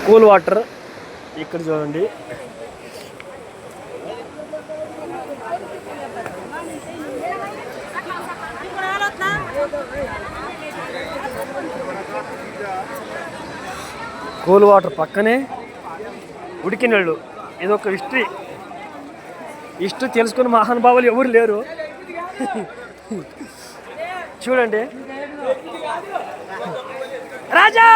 Cool water ఇక్కడ చూడండి. Cool water పక్కనే ఉడికిన నీళ్ళు. ఇది ఒక హిస్టరీ తెలుసుకున్న మహానుభావులు ఎవరు లేరు. చూడండి రాజా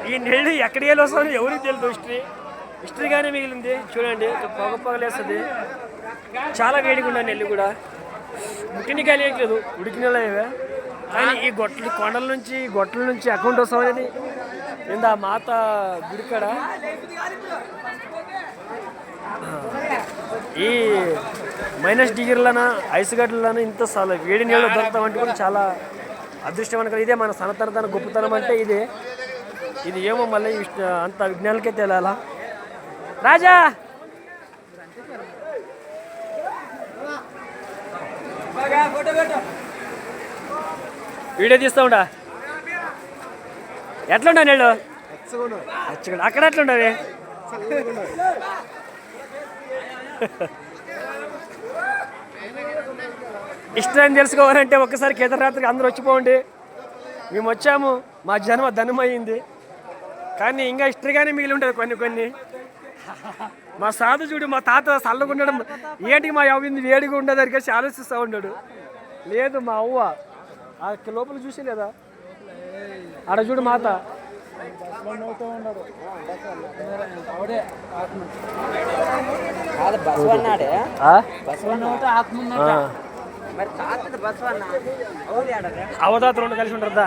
ఈ నీళ్ళు ఎక్కడికి వెళ్ళి వస్తాను ఎవరికి తెలియదు. హిస్టరీగానే మిగిలింది. చూడండి పొగలేస్తుంది. చాలా వేడిగా ఉన్నాయి నీళ్ళు కూడా. ముట్టిని కలియట్లేదు, ఉడికిన నీళ్ళే. కానీ ఈ గొట్టల నుంచి అకౌంట్ వస్తామనేది ఏందా మాత గుడికాడ ఈ -డిగ్రీలన ఐస్ గడ్డలన ఇంత వేడి నీళ్ళు దొరుకుతామంటే కూడా చాలా అదృష్టం అనుకో. ఇదే మన సనాతన గొప్పతనం అంటే ఇదే. ఇది ఏమో మళ్ళీ అంత విజ్ఞానాలకే తేలాలా. రాజా వీడియో తీస్తా ఉంటా. ఎట్లుంటా నీళ్ళు అక్కడ ఎట్లుండవి? ఇష్టం తెలుసుకోవాలంటే ఒక్కసారి కేదార్నాథ్కి అందరూ వచ్చిపోండి. మేము వచ్చాము, మా జన్మ ధనమయ్యింది. కానీ ఇంకా హిస్టరీగానే మిగిలి ఉంటుంది కొన్ని. మా సాధు చూడు, మా తాత చల్లగా ఉండడం ఏంటికి మా అవ్వింది వేడిగా ఉండేదానికి ఆలోచిస్తూ ఉన్నాడు. లేదు మా అవ్వ ఆ లోపల చూసి లేదా ఆడ చూడు మాత. అవతాత రెండు కలిసి ఉంటారా?